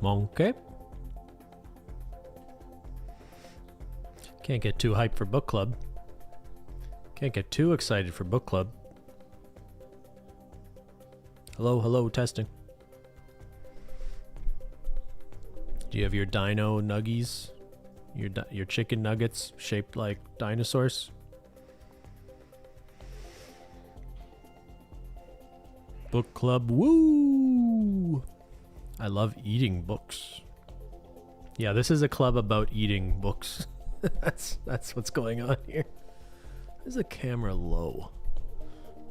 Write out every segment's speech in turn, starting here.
Okay. Can't get too hyped for book club. Can't get too excited for book club. Hello, hello, testing. Do you have your dino nuggies? Your chicken nuggets shaped like dinosaurs? Book club, woo! I love eating books. Yeah, this is a club about eating books. That's what's going on here. Is the camera low?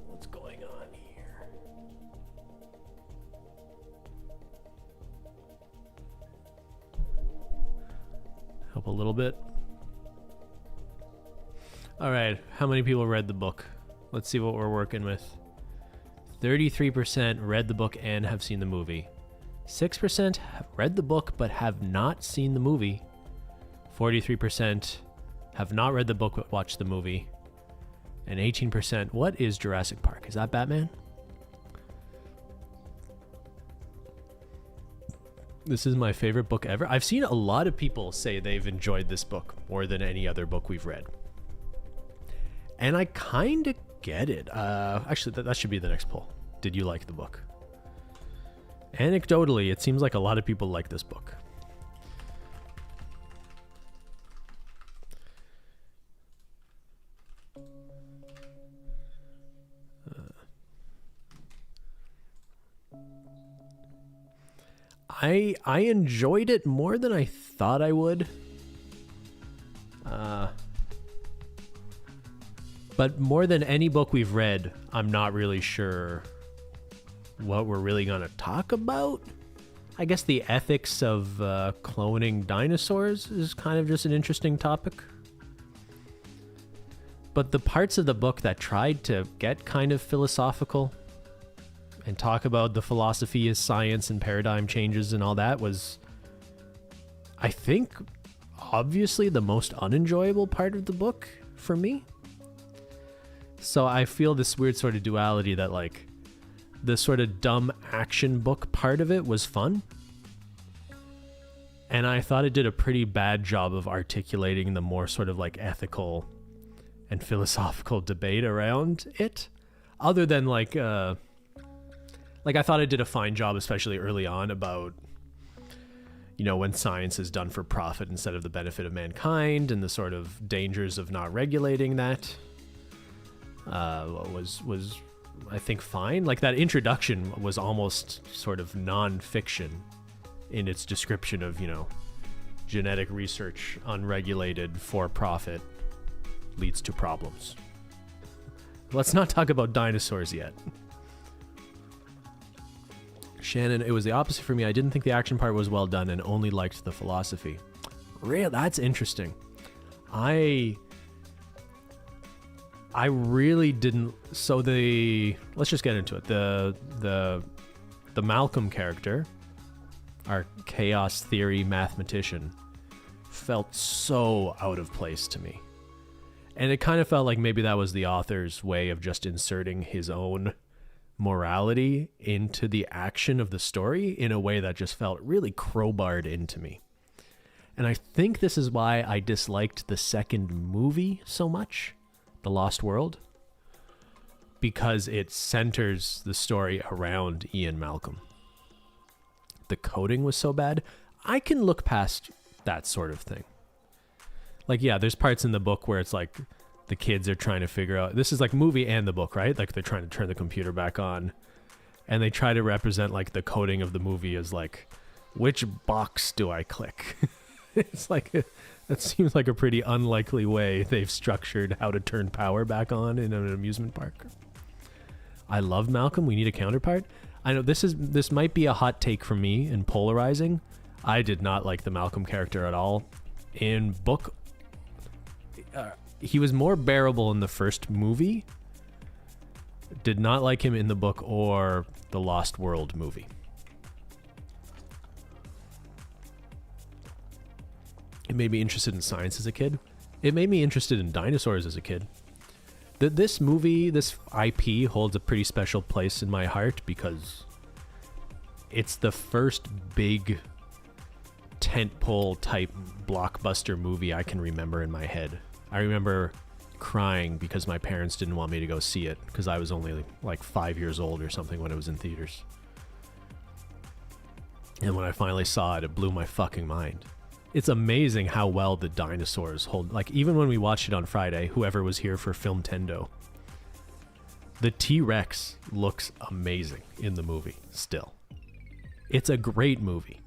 What's going on here? Help a little bit. All right, how many people read the book? Let's see what we're working with. 33% read the book and have seen the movie. 6% have read the book but have not seen the movie. 43% have not read the book but watched the movie. And 18%, what is Jurassic Park? Is that Batman? This is my favorite book ever. I've seen a lot of people say they've enjoyed this book more than any other book we've read. And I kind of get it. Actually, that should be the next poll. Did you like the book? Anecdotally, it seems like a lot of people like this book. I enjoyed it more than I thought I would. But more than any book we've read, I'm not really sure what we're really going to talk about. I guess the ethics of cloning dinosaurs is kind of just an interesting topic. But the parts of the book that tried to get kind of philosophical and talk about the philosophy as science and paradigm changes and all that was, I think, obviously the most unenjoyable part of the book for me. So I feel this weird sort of duality that, like, the sort of dumb action book part of it was fun. And I thought it did a pretty bad job of articulating the more sort of like ethical and philosophical debate around it. Other than like I thought it did a fine job, especially early on, about, you know, when science is done for profit instead of the benefit of mankind and the sort of dangers of not regulating that. Was I think fine. Like, that introduction was almost sort of non-fiction in its description of, you know, genetic research, unregulated, for profit, leads to problems. Let's not talk about dinosaurs yet. Shannon, it was the opposite for me. I didn't think the action part was well done and only liked the philosophy. Real, that's interesting. I really didn't. So let's just get into it. The Malcolm character, our chaos theory mathematician, felt so out of place to me. And it kind of felt like maybe that was the author's way of just inserting his own morality into the action of the story in a way that just felt really crowbarred into me. And I think this is why I disliked the second movie so much, The Lost World, because it centers the story around Ian Malcolm. The coding was so bad. I can look past that sort of thing. Like, yeah, there's parts in the book where it's like the kids are trying to figure out, this is like movie and the book, right? Like, they're trying to turn the computer back on, and they try to represent like the coding of the movie as like, which box do I click? It's like, that seems like a pretty unlikely way they've structured how to turn power back on in an amusement park. I love Malcolm. We need a counterpart. I know this might be a hot take from me and polarizing. I did not like the Malcolm character at all in book. He was more bearable in the first movie. Did not like him in the book or the Lost World movie. It made me interested in science as a kid. It made me interested in dinosaurs as a kid. This movie, this IP holds a pretty special place in my heart because it's the first big tentpole type blockbuster movie I can remember in my head. I remember crying because my parents didn't want me to go see it because I was only like 5 years old or something when it was in theaters. And when I finally saw it, it blew my fucking mind. It's amazing how well the dinosaurs hold. Like, even when we watched it on Friday, whoever was here for Filmtendo, the T-Rex looks amazing in the movie still. It's a great movie.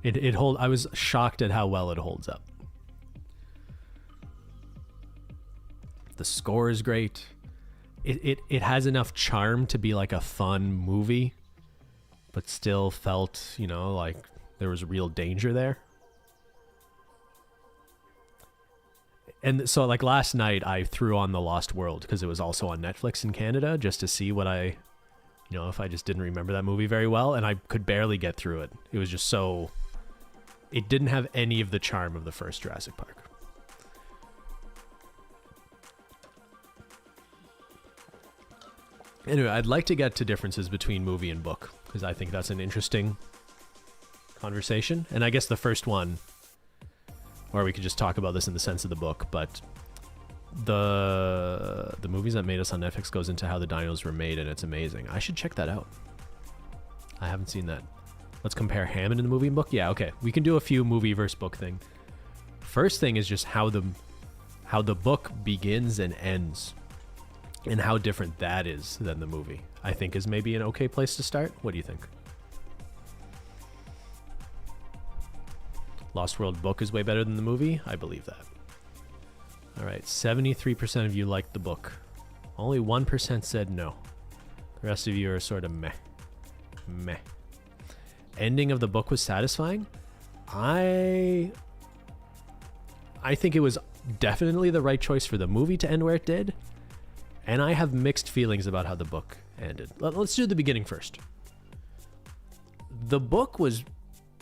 I was shocked at how well it holds up. The score is great. It has enough charm to be like a fun movie, but still felt, like there was real danger there. And so like last night I threw on The Lost World because it was also on Netflix in Canada just to see what if I just didn't remember that movie very well, and I could barely get through it. It was just it didn't have any of the charm of the first Jurassic Park. Anyway, I'd like to get to differences between movie and book because I think that's an interesting conversation. And I guess the first one, or we could just talk about this in the sense of the book, but the movies that made us on Netflix goes into how the dinos were made, and it's amazing. I should check that out. I haven't seen that. Let's compare Hammond in the movie and book. Yeah, okay. We can do a few movie versus book thing. First thing is just how the book begins and ends, and how different that is than the movie. I think is maybe an okay place to start. What do you think? Lost World book is way better than the movie? I believe that. All right, 73% of you liked the book. Only 1% said no. The rest of you are sort of meh. Meh. Ending of the book was satisfying. I think it was definitely the right choice for the movie to end where it did. And I have mixed feelings about how the book ended. Let's do the beginning first. The book was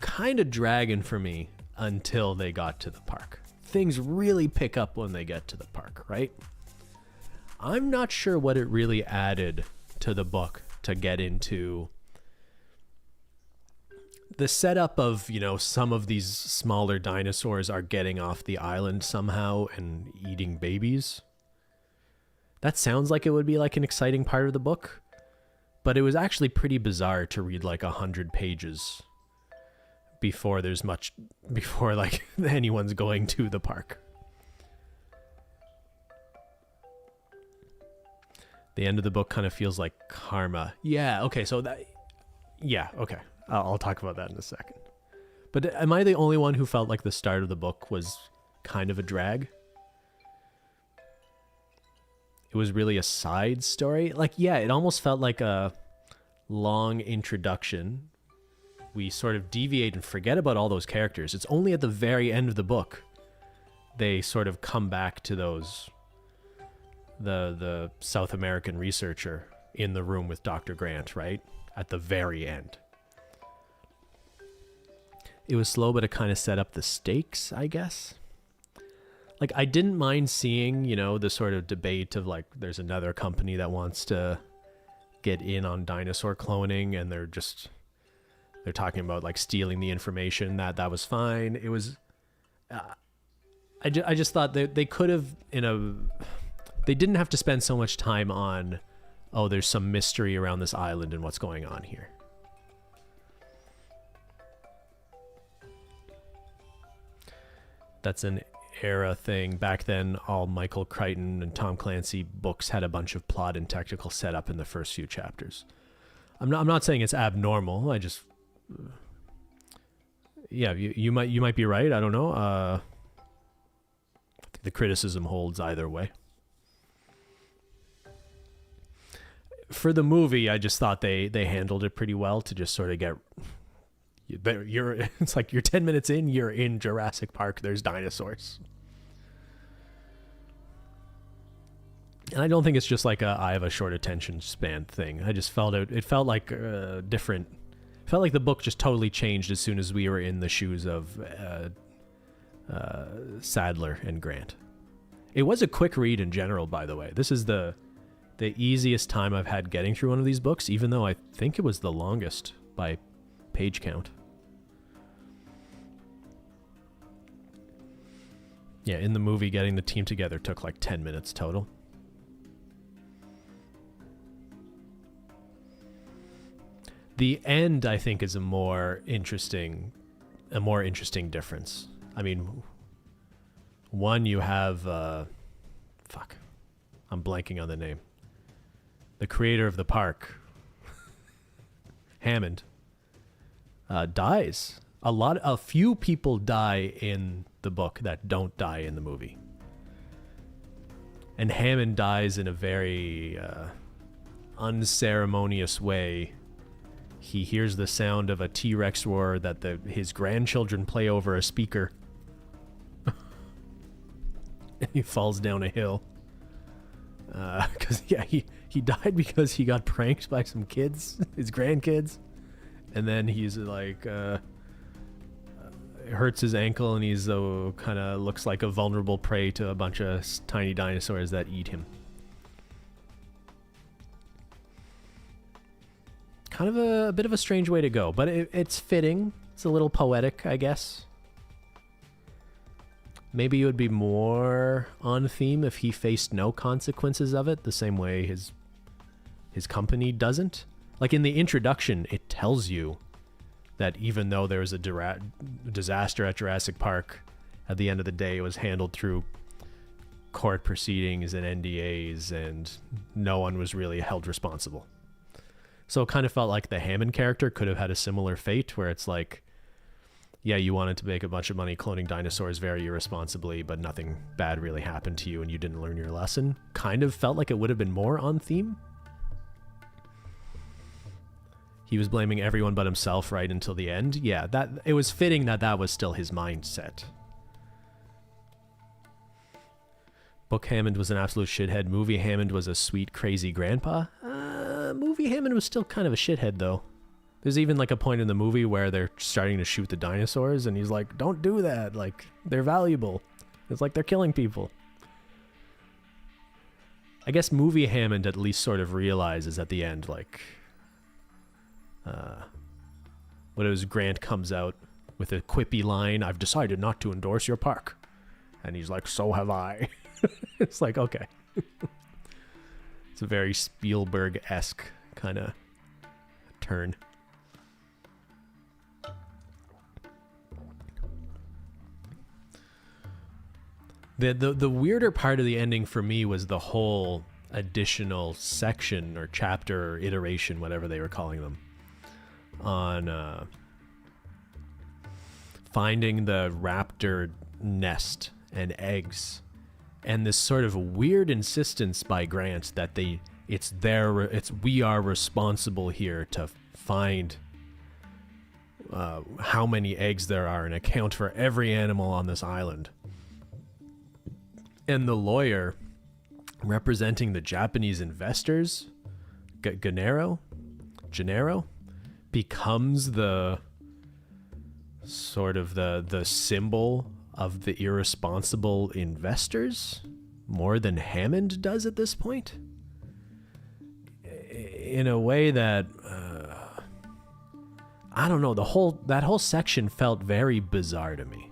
kind of dragging for me until they got to the park. Things really pick up when they get to the park, right? I'm not sure what it really added to the book to get into the setup of, some of these smaller dinosaurs are getting off the island somehow and eating babies. That sounds like it would be like an exciting part of the book, but it was actually pretty bizarre to read like 100 pages before like anyone's going to the park. The end of the book kind of feels like karma. Yeah, okay, okay. I'll talk about that in a second. But am I the only one who felt like the start of the book was kind of a drag? It was really a side story. Like, yeah, it almost felt like a long introduction. We sort of deviate and forget about all those characters. It's only at the very end of the book they sort of come back to those, the South American researcher in the room with Dr. Grant, right? At the very end. It was slow, but it kind of set up the stakes, I guess. Like, I didn't mind seeing, the sort of debate of like, there's another company that wants to get in on dinosaur cloning, and they're talking about like stealing the information. That was fine. It was, I just thought they could have they didn't have to spend so much time on, oh, there's some mystery around this island and what's going on here. That's an era thing. Back then, all Michael Crichton and Tom Clancy books had a bunch of plot and technical setup in the first few chapters. I'm not saying it's abnormal. I just, yeah, you might be right. I don't know. I think the criticism holds either way. For the movie, I just thought they handled it pretty well to just sort of get. It's like you're 10 minutes in, you're in Jurassic Park, there's dinosaurs. And I don't think it's just like I have a short attention span thing. I just it felt like different. It felt like the book just totally changed as soon as we were in the shoes of Sadler and Grant. It was a quick read in general, by the way. This is the easiest time I've had getting through one of these books, even though I think it was the longest by page count. Yeah, in the movie, getting the team together took like 10 minutes total. The end, I think, is a more interesting difference. I mean, one, you have fuck, I'm blanking on the name. The creator of the park, Hammond, dies. A few people die in the book that don't die in the movie. And Hammond dies in a very unceremonious way. He hears the sound of a T-Rex roar that his grandchildren play over a speaker. And he falls down a hill. He died because he got pranked by some kids, his grandkids. And then he's like, hurts his ankle, and he's kind of looks like a vulnerable prey to a bunch of tiny dinosaurs that eat him. Kind of a bit of a strange way to go, but it's fitting. It's a little poetic, I guess. Maybe it would be more on theme if he faced no consequences of it, the same way his company doesn't. Like in the introduction, it tells you that even though there was a disaster at Jurassic Park, at the end of the day, it was handled through court proceedings and NDAs, and no one was really held responsible. So it kind of felt like the Hammond character could have had a similar fate, where it's like, yeah, you wanted to make a bunch of money cloning dinosaurs very irresponsibly, but nothing bad really happened to you and you didn't learn your lesson. Kind of felt like it would have been more on theme. He was blaming everyone but himself right until the end. Yeah, it was fitting that was still his mindset. Book Hammond was an absolute shithead. Movie Hammond was a sweet, crazy grandpa. Movie Hammond was still kind of a shithead, though. There's even like a point in the movie where they're starting to shoot the dinosaurs, and he's like, don't do that. Like, they're valuable. It's like they're killing people. I guess Movie Hammond at least sort of realizes at the end, like, what it was, Grant comes out with a quippy line, I've decided not to endorse your park. And he's like, so have I. It's like, okay. It's a very Spielberg-esque kind of turn. The weirder part of the ending for me was the whole additional section or chapter or iteration, whatever they were calling them, on finding the raptor nest and eggs, and this sort of weird insistence by Grant that we are responsible here to find how many eggs there are and account for every animal on this island. And the lawyer representing the Japanese investors, Gennaro, becomes the sort of the symbol of the irresponsible investors more than Hammond does at this point, in a way that I don't know, that whole section felt very bizarre to me.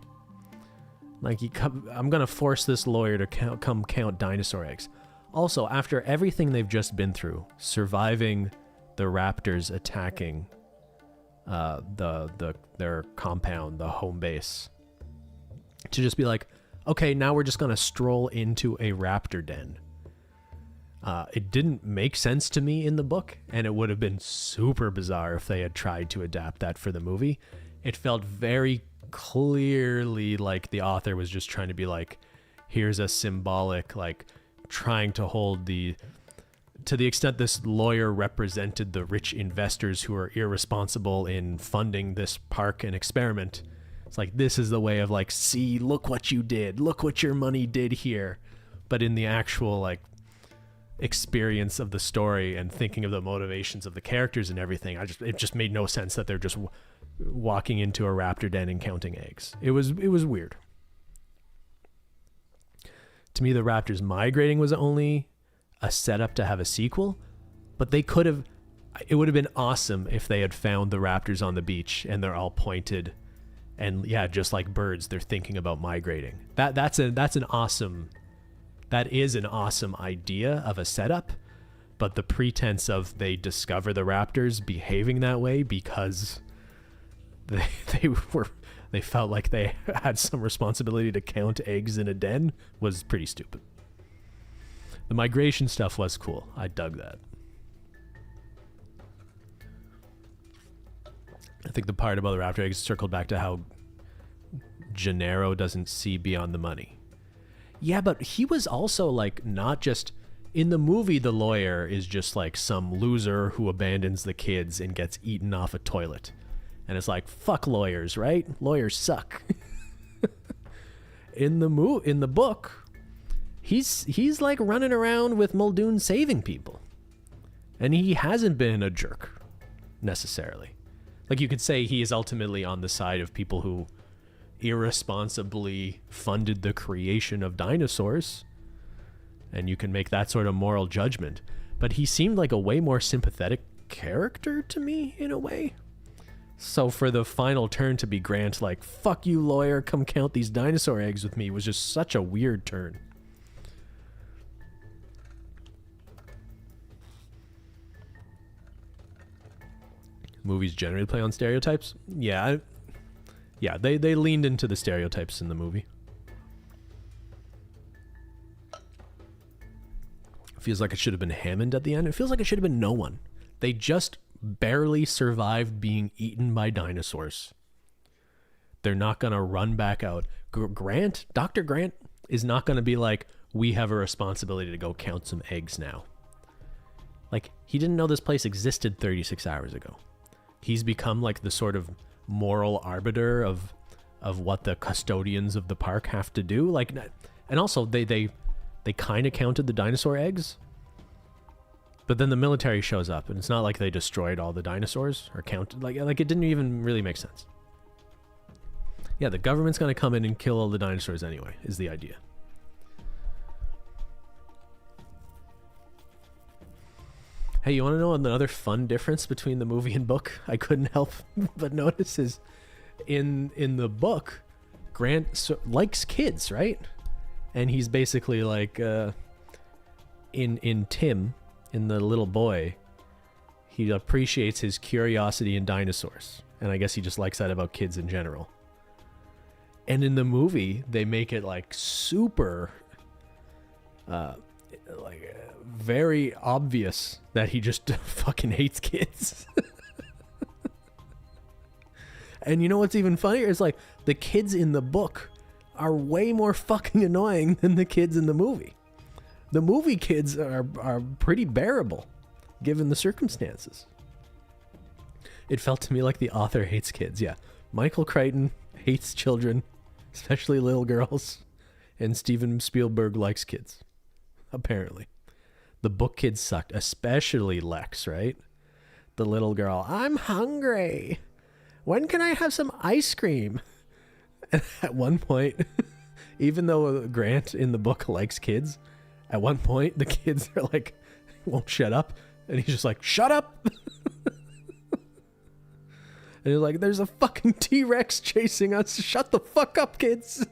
Like, I'm gonna force this lawyer to come count dinosaur eggs. Also, after everything they've just been through, surviving the raptors attacking their compound, the home base, to just be like, okay, now we're just gonna stroll into a raptor den. It didn't make sense to me in the book, and it would have been super bizarre if they had tried to adapt that for the movie. It felt very clearly like the author was just trying to be like, here's a symbolic, like, trying to hold to the extent this lawyer represented the rich investors who are irresponsible in funding this park and experiment. It's like, this is the way of like, see, look what you did, look what your money did here. But in the actual like experience of the story and thinking of the motivations of the characters and everything, it just made no sense that they're just walking into a raptor den and counting eggs. It was weird. To me, the raptors migrating was only a setup to have a sequel, but they could have. It would have been awesome if they had found the raptors on the beach and they're all pointed, and yeah, just like birds, they're thinking about migrating. That is an awesome idea of a setup, but the pretense of they discover the raptors behaving that way because they felt like they had some responsibility to count eggs in a den was pretty stupid. The migration stuff was cool. I dug that. I think the part about the raptor eggs circled back to how Gennaro doesn't see beyond the money. Yeah, but he was also like not just in the movie. The lawyer is just like some loser who abandons the kids and gets eaten off a toilet, and it's like fuck lawyers, right? Lawyers suck. In the book, he's like running around with Muldoon saving people, and he hasn't been a jerk necessarily. Like you could say he is ultimately on the side of people who irresponsibly funded the creation of dinosaurs, and you can make that sort of moral judgment, but he seemed like a way more sympathetic character to me in a way. So for the final turn to be Grant like fuck you lawyer, come count these dinosaur eggs with me was just such a weird turn. Movies generally play on stereotypes. Yeah, they leaned into the stereotypes in the movie. Feels like it should have been Hammond at the end. It feels like it should have been no one. They just barely survived being eaten by dinosaurs. They're not going to run back out. Dr. Grant is not going to be like, we have a responsibility to go count some eggs now. Like, he didn't know this place existed 36 hours ago. He's become like the sort of moral arbiter of what the custodians of the park have to do. Like, and also they kind of counted the dinosaur eggs, but then the military shows up, and it's not like they destroyed all the dinosaurs or counted. Like it didn't even really make sense. Yeah, the government's gonna come in and kill all the dinosaurs anyway, is the idea. Hey, you want to know another fun difference between the movie and book? I couldn't help but notice is in the book, Grant likes kids, right? And he's basically like in Tim, in the little boy, he appreciates his curiosity in dinosaurs, and I guess he just likes that about kids in general. And in the movie, they make it like super very obvious that he just fucking hates kids. And you know what's even funnier is like the kids in the book are way more fucking annoying than the kids in the movie. The movie kids are pretty bearable given the circumstances. It felt to me like the author hates kids. Yeah, Michael Crichton hates children, especially little girls, and Steven Spielberg likes kids, apparently. The book kids sucked, especially Lex, right? The little girl, I'm hungry. When can I have some ice cream? And at one point, even though Grant in the book likes kids, at one point the kids are like, won't shut up. And he's just like, shut up. And he's like, there's a fucking T-Rex chasing us. Shut the fuck up, kids.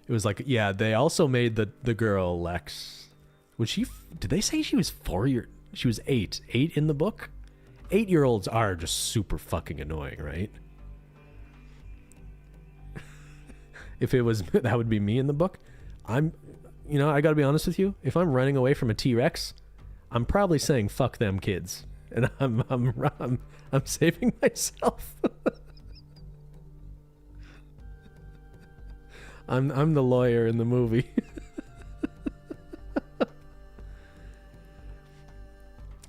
It was like, yeah, they also made the girl Lex. Was she, did they say she was 4 years? She was 8. 8 in the book? 8-year-olds are just super fucking annoying, right? If it was, that would be me in the book. I gotta be honest with you. If I'm running away from a T-Rex, I'm probably saying fuck them kids, and I'm saving myself. I'm the lawyer in the movie.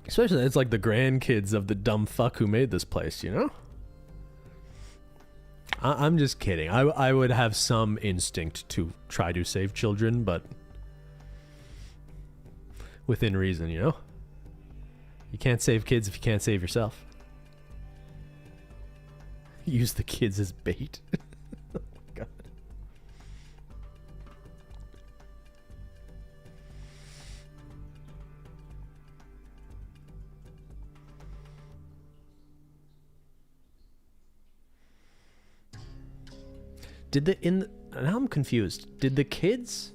Especially, it's like the grandkids of the dumb fuck who made this place, you know? I'm just kidding. I would have some instinct to try to save children, but within reason, you know? You can't save kids if you can't save yourself. Use the kids as bait. Oh my God. Did the now I'm confused. Did the kids?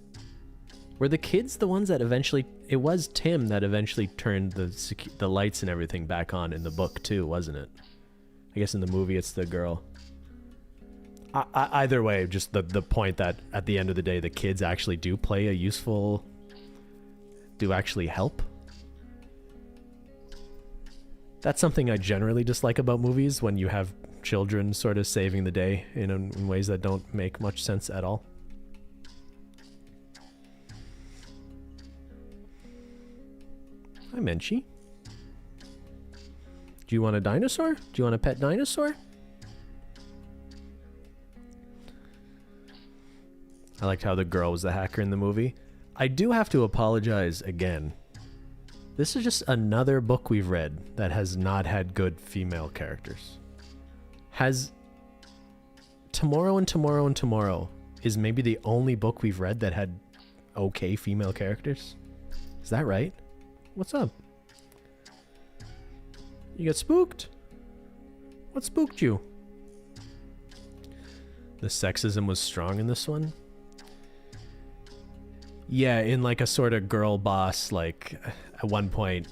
Were the kids the ones that eventually? It was Tim that eventually turned the lights and everything back on in the book too, wasn't it? I guess in the movie it's the girl. Either way, just the point that at the end of the day, the kids actually do play a useful, do actually help. That's something I generally dislike about movies, when you have children sort of saving the day in ways that don't make much sense at all. Hi, Menchie. Do you want a dinosaur? Do you want a pet dinosaur? I liked how the girl was the hacker in the movie. I do have to apologize again. This is just another book we've read that has not had good female characters. Has Tomorrow and Tomorrow and Tomorrow is maybe the only book we've read that had okay female characters? Is that right? What's up? You got spooked? What spooked you? The sexism was strong in this one? Yeah, in like a sort of girl boss, like at one point,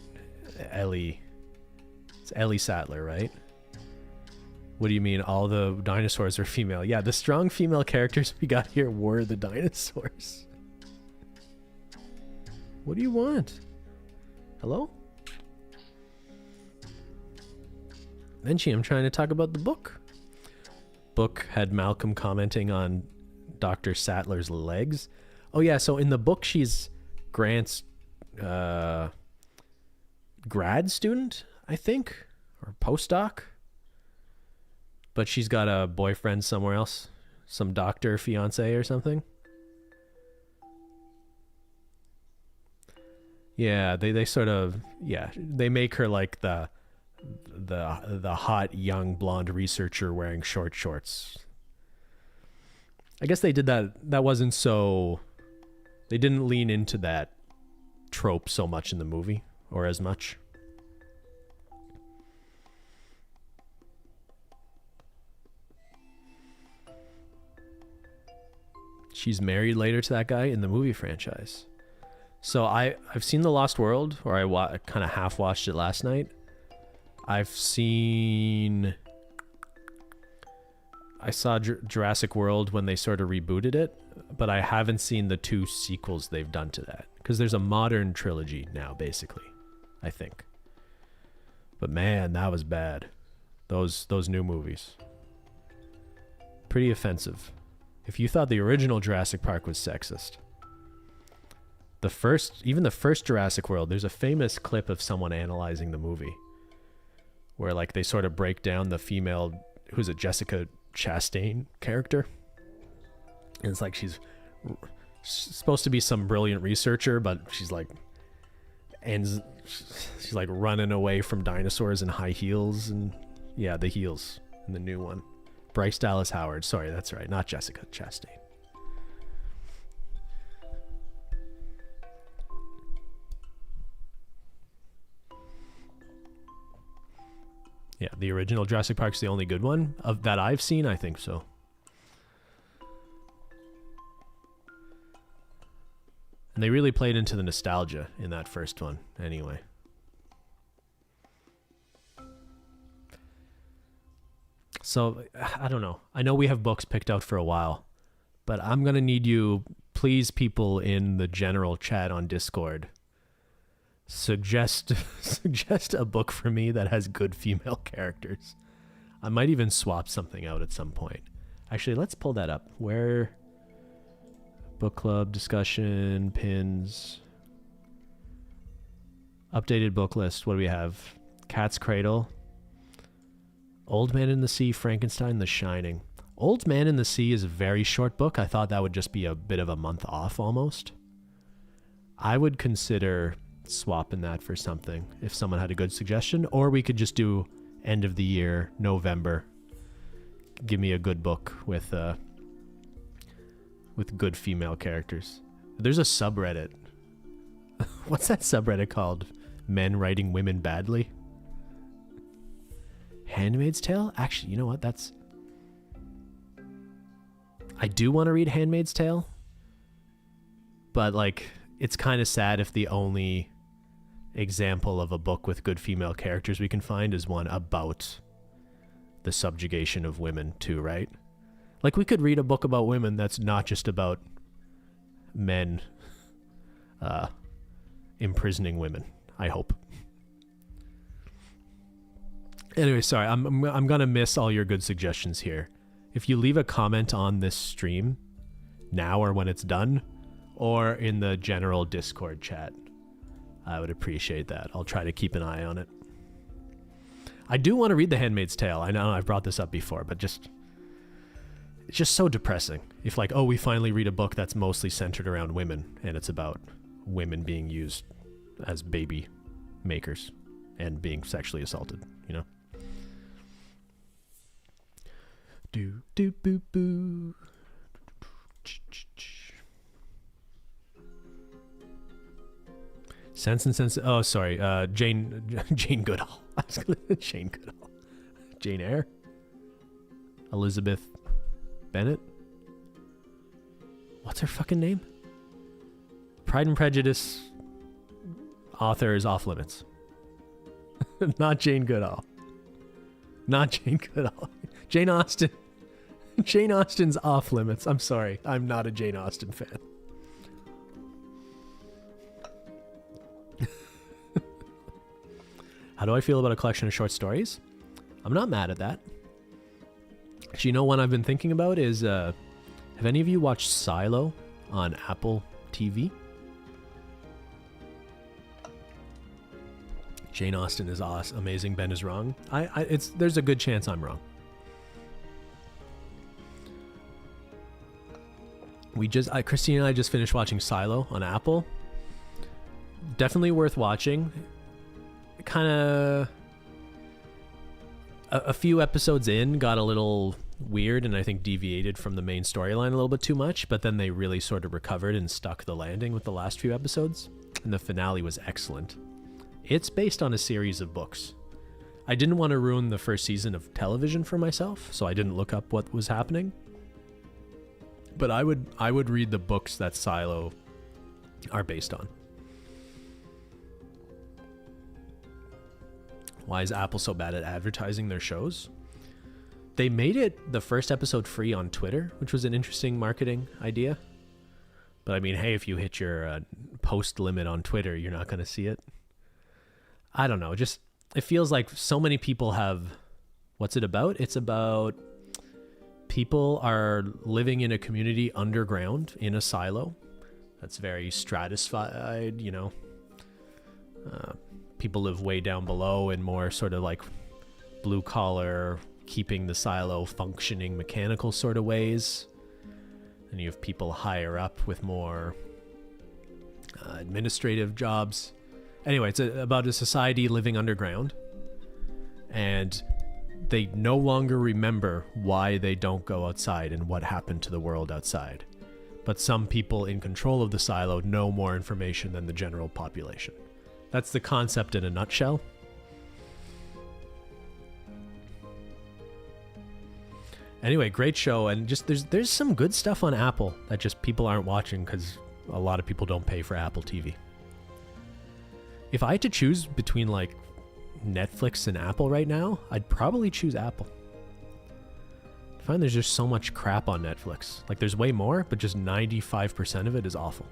it's Ellie Sattler, right? What do you mean all the dinosaurs are female? Yeah, the strong female characters we got here were the dinosaurs. What do you want? Hello? Menchie, I'm trying to talk about the book. Book had Malcolm commenting on Dr. Sattler's legs. Oh yeah, so in the book she's Grant's grad student, I think, or postdoc. But she's got a boyfriend somewhere else, some doctor fiance or something. Yeah, they sort of, yeah, they make her like the hot young blonde researcher wearing short shorts. I guess they did that. That wasn't so. They didn't lean into that trope so much in the movie, or as much. She's married later to that guy in the movie franchise. So I've seen The Lost World, or I kind of half watched it last night. I saw Jurassic World when they sort of rebooted it, but I haven't seen the 2 sequels they've done to that, because there's a modern trilogy now, basically, I think. But man, that was bad. Those new movies. Pretty offensive. If you thought the original Jurassic Park was sexist, even the first Jurassic World, there's a famous clip of someone analyzing the movie where like they sort of break down the female, who's a Jessica Chastain character. And it's like she's supposed to be some brilliant researcher, but she's like running away from dinosaurs in high heels, and yeah, the heels in the new one. Bryce Dallas Howard. Sorry, that's right. Not Jessica Chastain. Yeah, the original Jurassic Park's the only good one of that I've seen. I think so. And they really played into the nostalgia in that first one, anyway. So, I don't know. I know we have books picked out for a while, but I'm going to need you, please, people in the general chat on Discord, suggest a book for me that has good female characters. I might even swap something out at some point. Actually, let's pull that up. Where? Book club, discussion, pins. Updated book list. What do we have? Cat's Cradle. Old Man in the Sea, Frankenstein, The Shining. Old Man in the Sea is a very short book. I thought that would just be a bit of a month off almost. I would consider swapping that for something if someone had a good suggestion, or we could just do end of the year, November. Give me a good book with good female characters. There's a subreddit. What's that subreddit called? Men writing women badly? Handmaid's Tale? Actually, you know what? I do want to read Handmaid's Tale, but like it's kind of sad if the only example of a book with good female characters we can find is one about the subjugation of women too, right? Like we could read a book about women that's not just about men imprisoning women, I hope. Anyway, sorry, I'm gonna miss all your good suggestions here. If you leave a comment on this stream now or when it's done, or in the general Discord chat, I would appreciate that. I'll try to keep an eye on it. I do want to read The Handmaid's Tale. I know I've brought this up before, but it's just so depressing. If like, oh, we finally read a book that's mostly centered around women, and it's about women being used as baby makers and being sexually assaulted, you know? Do do boo boo. Sense and Sense. Oh, sorry. Jane Goodall. I was gonna Jane Goodall. Jane Eyre. Elizabeth Bennet. What's her fucking name? Pride and Prejudice. Author is off limits. Not Jane Goodall. Not Jane Goodall. Jane Austen. Jane Austen's off limits. I'm sorry. I'm not a Jane Austen fan. How do I feel about a collection of short stories? I'm not mad at that. Actually, you know, one I've been thinking about is, have any of you watched Silo on Apple TV? Jane Austen is awesome, amazing. Ben is wrong. There's a good chance I'm wrong. Christine and I just finished watching Silo on Apple. Definitely worth watching. Kind of a few episodes in got a little weird and I think deviated from the main storyline a little bit too much, but then they really sort of recovered and stuck the landing with the last few episodes, and the finale was excellent. It's based on a series of books. I didn't want to ruin the first season of television for myself, so I didn't look up what was happening. But I would read the books that Silo are based on. Why is Apple so bad at advertising their shows? They made it the first episode free on Twitter, which was an interesting marketing idea. But I mean, hey, if you hit your post limit on Twitter, you're not going to see it. I don't know. Just, it feels like so many people have... What's it about? It's about people are living in a community underground in a silo that's very stratified, you know. People live way down below in more sort of like blue collar, keeping the silo functioning mechanical sort of ways. And you have people higher up with more administrative jobs. Anyway, it's about a society living underground. And they no longer remember why they don't go outside and what happened to the world outside. But some people in control of the silo know more information than the general population. That's the concept in a nutshell. Anyway, great show, and just there's some good stuff on Apple that just people aren't watching because a lot of people don't pay for Apple TV. If I had to choose between like Netflix and Apple right now, I'd probably choose Apple. I find there's just so much crap on Netflix. Like there's way more, but just 95% of it is awful.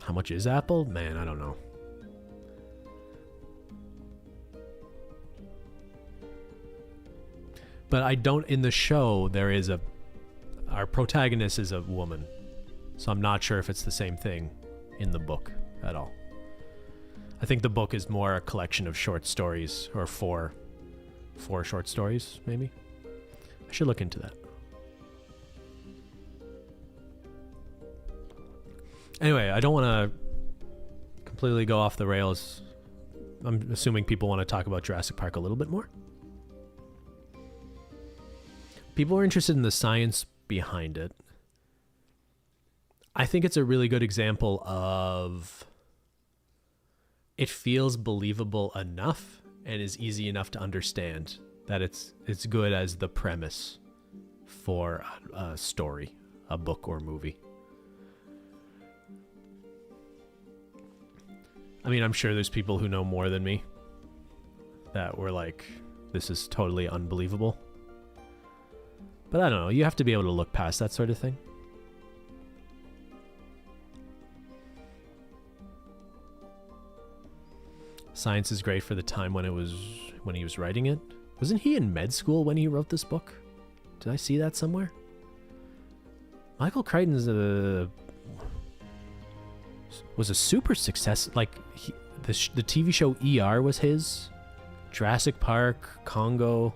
How much is Apple? Man, I don't know. But I don't, in the show, our protagonist is a woman. So I'm not sure if it's the same thing in the book at all. I think the book is more a collection of short stories, or four short stories, maybe. I should look into that. Anyway, I don't want to completely go off the rails. I'm assuming people want to talk about Jurassic Park a little bit more. People are interested in the science behind it. I think it's a really good example of it feels believable enough and is easy enough to understand that it's good as the premise for a story, a book or movie. I mean, I'm sure there's people who know more than me that were like, this is totally unbelievable. But I don't know, you have to be able to look past that sort of thing. Science is great for the time when he was writing it. Wasn't he in med school when he wrote this book? Did I see that somewhere? Michael Crichton's was a super success. Like the TV show ER was his. Jurassic Park, Congo.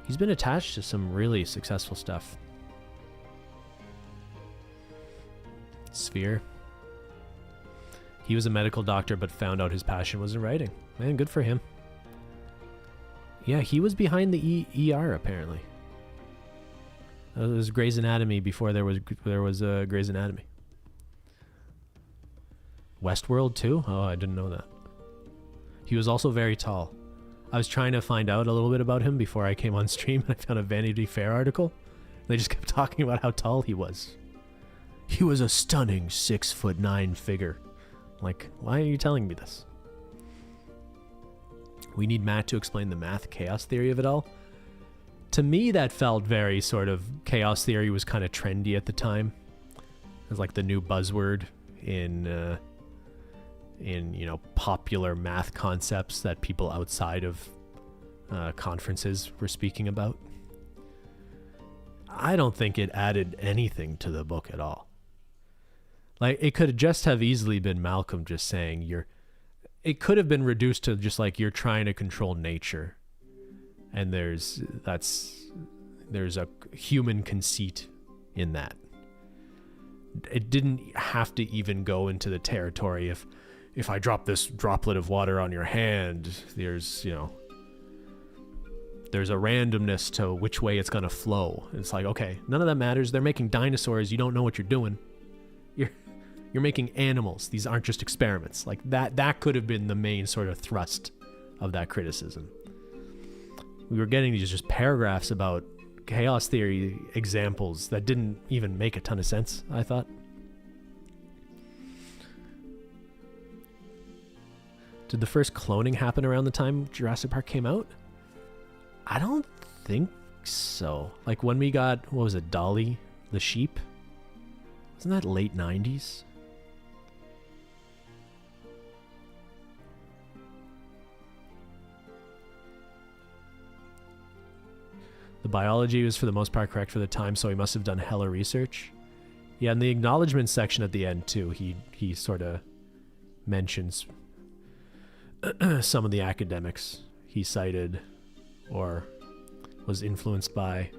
He's been attached to some really successful stuff. Sphere. He was a medical doctor but found out his passion was in writing. Man, good for him. Yeah, he was behind the ER apparently. It was Grey's Anatomy before there was Grey's Anatomy. Westworld too? Oh, I didn't know that. He was also very tall. I was trying to find out a little bit about him before I came on stream, and I found a Vanity Fair article. They just kept talking about how tall he was. He was a stunning 6'9" figure. Like, why are you telling me this? We need Matt to explain the math chaos theory of it all. To me, that felt very sort of, chaos theory was kind of trendy at the time. It was like the new buzzword in you know, popular math concepts that people outside of conferences were speaking about. I don't think it added anything to the book at all. Like, it could just have easily been Malcolm just saying it could have been reduced to just like, you're trying to control nature. And there's a human conceit in that. It didn't have to even go into the territory of, if I drop this droplet of water on your hand, there's a randomness to which way it's going to flow. It's like, okay, none of that matters. They're making dinosaurs. You don't know what you're doing. You're making animals. These aren't just experiments. Like that could have been the main sort of thrust of that criticism. We were getting these just paragraphs about chaos theory examples that didn't even make a ton of sense, I thought. Did the first cloning happen around the time Jurassic Park came out? I don't think so. Like when we got, what was it, Dolly the sheep? Wasn't that late 90s? The biology was for the most part correct for the time, so he must have done hella research. Yeah, in the acknowledgement section at the end too, he sort of mentions some of the academics he cited or was influenced by,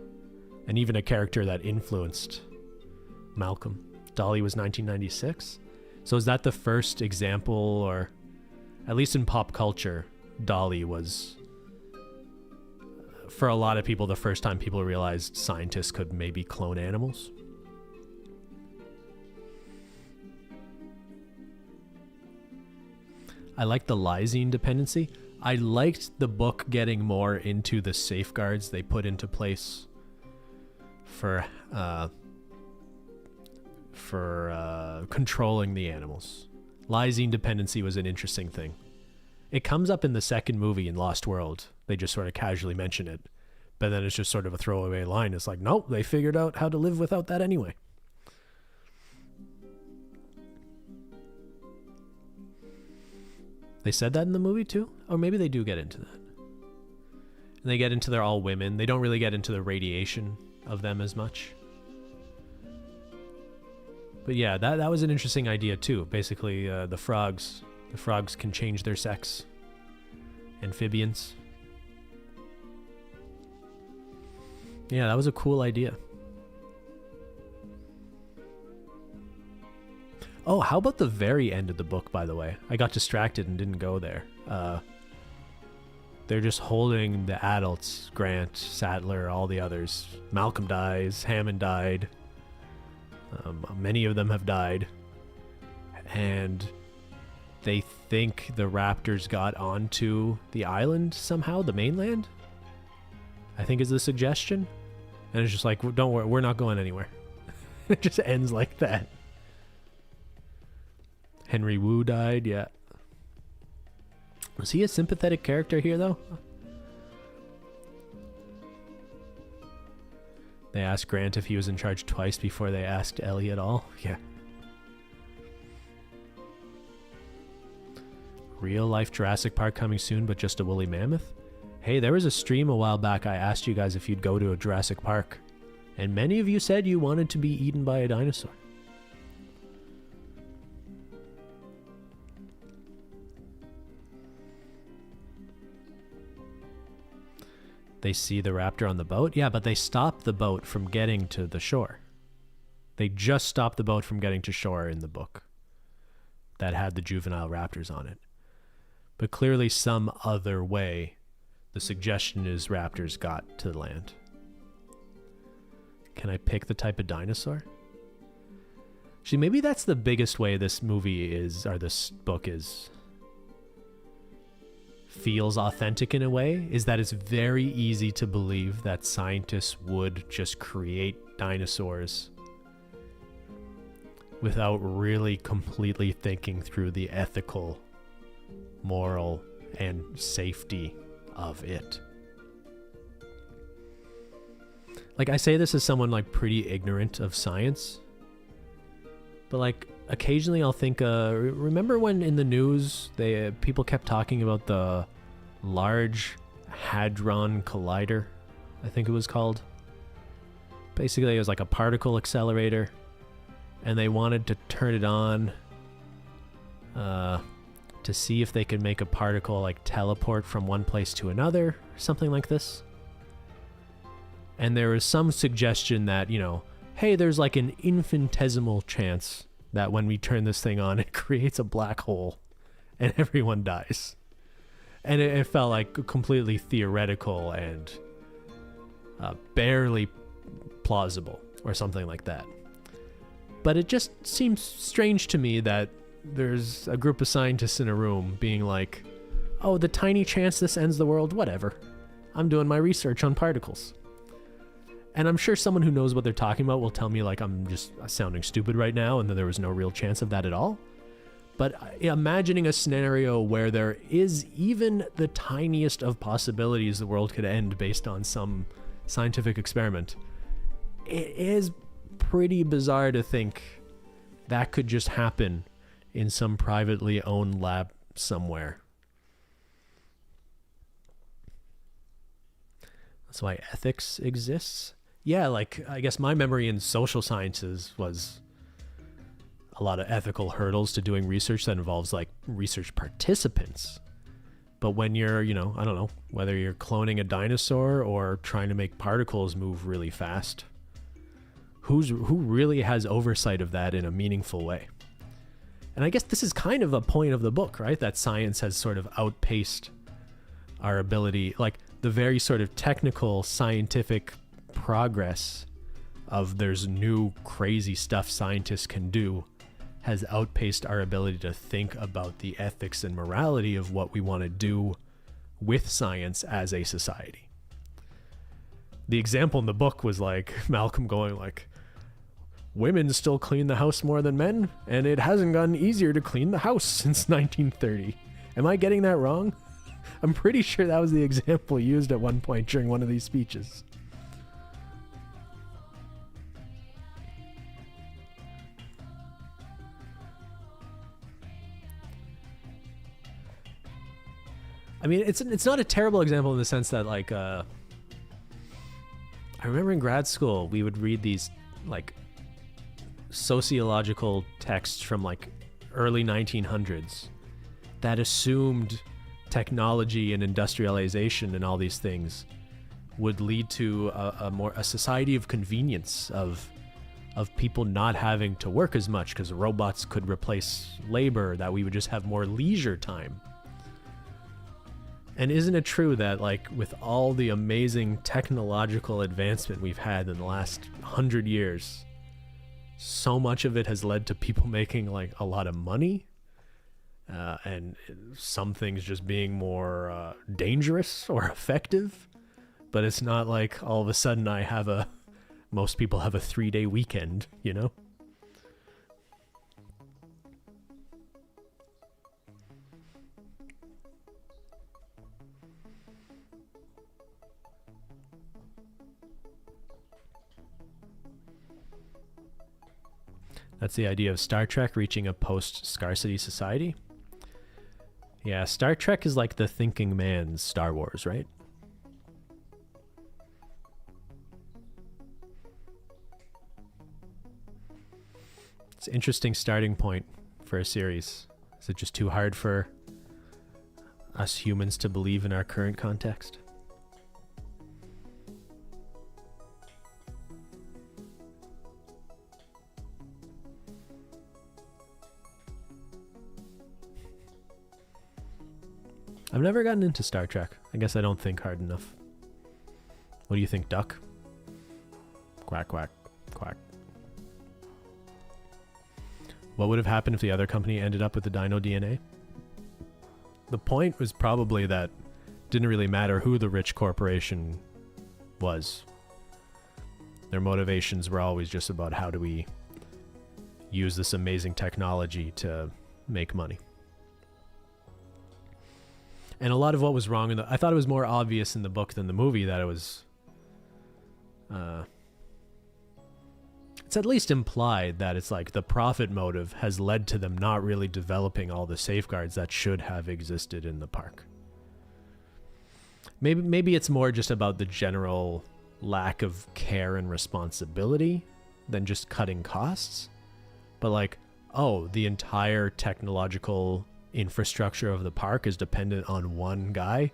and even a character that influenced Malcolm. Dolly was 1996. So is that the first example, or at least in pop culture, Dolly was, for a lot of people, the first time people realized scientists could maybe clone animals? I liked the lysine dependency. I liked the book getting more into the safeguards they put into place for controlling the animals. Lysine dependency was an interesting thing. It comes up in the second movie in Lost World. They just sort of casually mention it, but then it's just sort of a throwaway line. It's like, nope, they figured out how to live without that anyway. They said that in the movie too? Or maybe they do get into that. And they get into they're all women. They don't really get into the radiation of them as much. But yeah, that was an interesting idea too. Basically, the frogs can change their sex. Amphibians. Yeah, that was a cool idea. Oh, how about the very end of the book, by the way? I got distracted and didn't go there. They're just holding the adults, Grant, Sattler, all the others. Malcolm dies, Hammond died. Many of them have died. And they think the raptors got onto the island somehow, the mainland, I think is the suggestion. And it's just like, don't worry, we're not going anywhere. It just ends like that. Henry Wu died, yeah. Was he a sympathetic character here, though? They asked Grant if he was in charge twice before they asked Ellie at all. Yeah. Real life Jurassic Park coming soon, but just a woolly mammoth? Hey, there was a stream a while back. I asked you guys if you'd go to a Jurassic Park, and many of you said you wanted to be eaten by a dinosaur. They see the raptor on the boat? Yeah, but they stop the boat from getting to the shore. They just stopped the boat from getting to shore in the book that had the juvenile raptors on it. But clearly some other way, the suggestion is raptors got to the land. Can I pick the type of dinosaur? See, maybe that's the biggest way this movie is, or this book is, feels authentic in a way, is that it's very easy to believe that scientists would just create dinosaurs without really completely thinking through the ethical, moral, and safety of it. Like, I say this as someone like pretty ignorant of science, but like occasionally I'll think, remember when in the news people kept talking about the Large Hadron Collider, I think it was called. Basically, it was like a particle accelerator, and they wanted to turn it on to see if they could make a particle like teleport from one place to another, something like this. And there was some suggestion that, you know, hey, there's like an infinitesimal chance that when we turn this thing on, it creates a black hole and everyone dies. And it felt like completely theoretical and barely plausible or something like that. But it just seems strange to me that there's a group of scientists in a room being like, oh, the tiny chance this ends the world, whatever. I'm doing my research on particles. And I'm sure someone who knows what they're talking about will tell me like I'm just sounding stupid right now and that there was no real chance of that at all. But imagining a scenario where there is even the tiniest of possibilities the world could end based on some scientific experiment, it is pretty bizarre to think that could just happen in some privately owned lab somewhere. That's why ethics exists. Yeah, like, I guess my memory in social sciences was a lot of ethical hurdles to doing research that involves, like, research participants. But when you're, you know, I don't know, whether you're cloning a dinosaur or trying to make particles move really fast, who really has oversight of that in a meaningful way? And I guess this is kind of a point of the book, right? That science has sort of outpaced our ability, like the very sort of technical scientific progress of there's new crazy stuff scientists can do has outpaced our ability to think about the ethics and morality of what we want to do with science as a society. The example in the book was like Malcolm going like, women still clean the house more than men, and it hasn't gotten easier to clean the house since 1930. Am I getting that wrong? I'm pretty sure that was the example used at one point during one of these speeches. I mean, it's not a terrible example in the sense that, like, I remember in grad school, we would read these, like, sociological texts from, like, early 1900s that assumed technology and industrialization and all these things would lead to a society of convenience, of people not having to work as much because robots could replace labor, that we would just have more leisure time. And isn't it true that, like, with all the amazing technological advancement we've had in the last 100 years, so much of it has led to people making, like, a lot of money? and some things just being more dangerous or effective. But it's not like all of a sudden most people have a 3-day weekend, you know? That's the idea of Star Trek reaching a post-scarcity society. Yeah, Star Trek is like the thinking man's Star Wars, right? It's an interesting starting point for a series. Is it just too hard for us humans to believe in our current context? I've never gotten into Star Trek. I guess I don't think hard enough. What do you think, duck? Quack, quack, quack. What would have happened if the other company ended up with the dino DNA? The point was probably that it didn't really matter who the rich corporation was. Their motivations were always just about how do we use this amazing technology to make money. And a lot of what was wrong I thought it was more obvious in the book than the movie that it was, it's at least implied that it's like the profit motive has led to them not really developing all the safeguards that should have existed in the park. Maybe it's more just about the general lack of care and responsibility than just cutting costs. But like, oh, the entire technological infrastructure of the park is dependent on one guy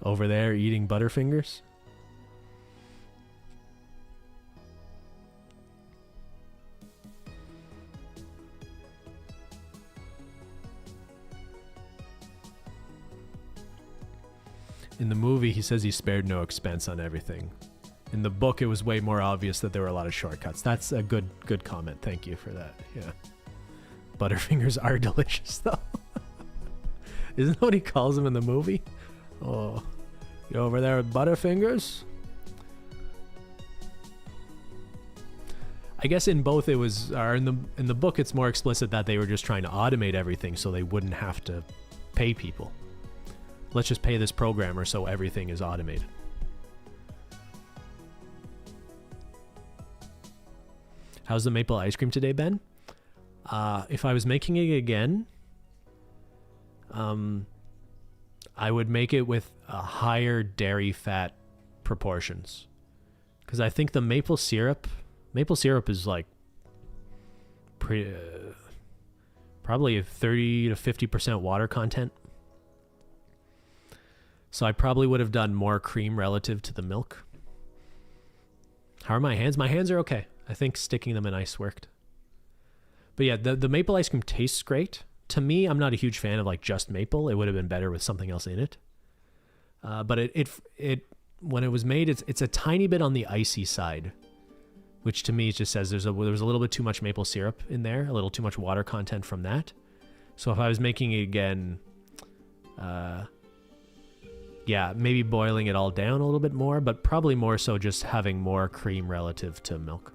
over there eating Butterfingers. In the movie, he says he spared no expense on everything. In the book, it was way more obvious that there were a lot of shortcuts. That's a good comment. Thank you for that. Yeah. Butterfingers are delicious, though. Isn't that what he calls them in the movie? Oh, you over there with Butterfingers? I guess in both it was, or in the book, it's more explicit that they were just trying to automate everything so they wouldn't have to pay people. Let's just pay this programmer so everything is automated. How's the maple ice cream today, Ben? If I was making it again, I would make it with higher dairy fat proportions. Because I think the maple syrup is like probably a 30 to 50% water content. So I probably would have done more cream relative to the milk. How are my hands? My hands are okay. I think sticking them in ice worked. But yeah, the maple ice cream tastes great. To me, I'm not a huge fan of like just maple. It would have been better with something else in it. But it when it was made, it's a tiny bit on the icy side, which to me just says there was a little bit too much maple syrup in there, a little too much water content from that. So if I was making it again, yeah, maybe boiling it all down a little bit more, but probably more so just having more cream relative to milk.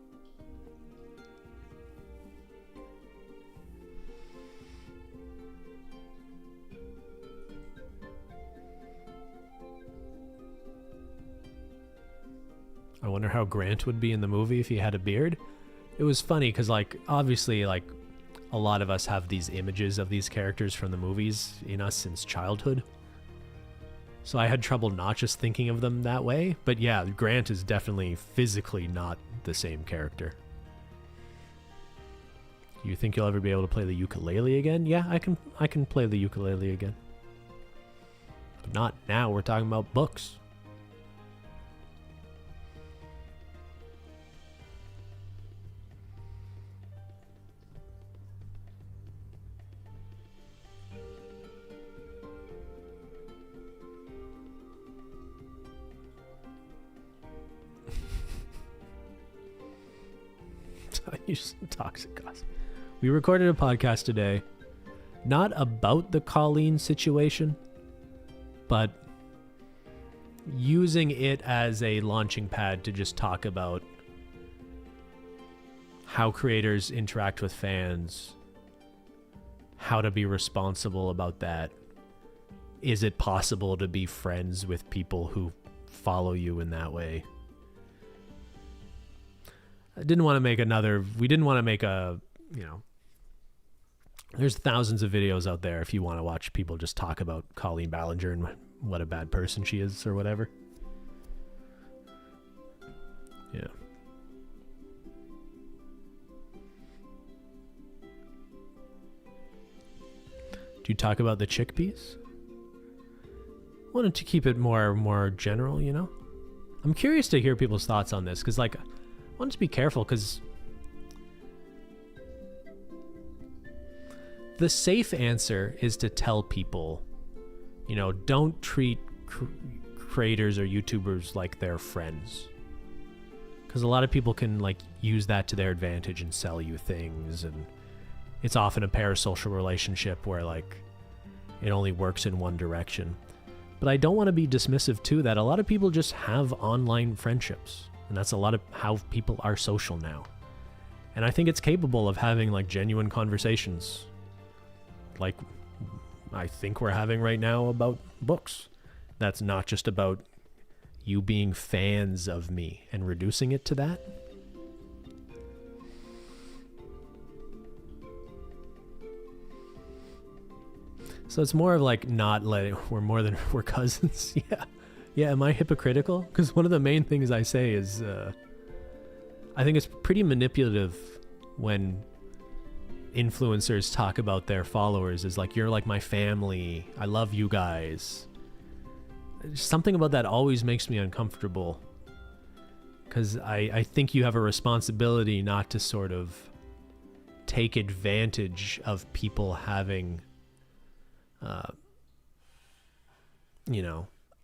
I wonder how Grant would be in the movie if he had a beard. It was funny because, like, obviously, like, a lot of us have these images of these characters from the movies in us since childhood. So I had trouble not just thinking of them that way. But yeah, Grant is definitely physically not the same character. You think you'll ever be able to play the ukulele again? Yeah, I can play the ukulele again. But not now. We're talking about books. Use toxic gossip. We recorded a podcast today not about the Colleen situation, but using it as a launching pad to just talk about how creators interact with fans, how to be responsible about that. Is it possible to be friends with people who follow you in that way? We didn't want to make a, there's thousands of videos out there if you want to watch people just talk about Colleen Ballinger and what a bad person she is or whatever. Yeah. Do you talk about the chickpeas? Wanted to keep it more general, I'm curious to hear people's thoughts on this, because I wanted to be careful, because the safe answer is to tell people, don't treat creators or YouTubers like they're friends, because a lot of people can use that to their advantage and sell you things, and it's often a parasocial relationship where it only works in one direction. But I don't want to be dismissive too that a lot of people just have online friendships, and that's a lot of how people are social now. And I think it's capable of having genuine conversations like I think we're having right now about books. That's not just about you being fans of me and reducing it to that. So it's more of not letting, we're cousins. Yeah. Am I hypocritical? Because one of the main things I say is, I think it's pretty manipulative when influencers talk about their followers as you're like my family. I love you guys. Something about that always makes me uncomfortable. Because I think you have a responsibility not to sort of take advantage of people having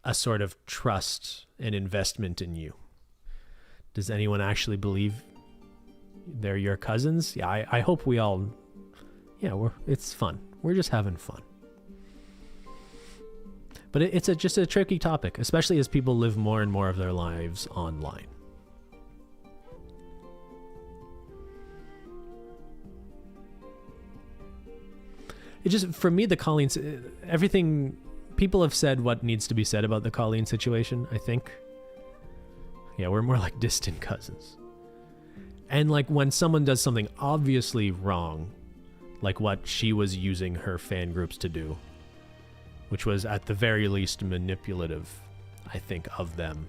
a sort of trust and investment in you. Does anyone actually believe they're your cousins? Yeah, I hope we all, it's fun. We're just having fun. But it's just a tricky topic, especially as people live more and more of their lives online. It just, for me, the Colleen, everything, people have said what needs to be said about the Colleen situation, I think. Yeah, we're more like distant cousins. And when someone does something obviously wrong, like what she was using her fan groups to do, which was at the very least manipulative, I think, of them,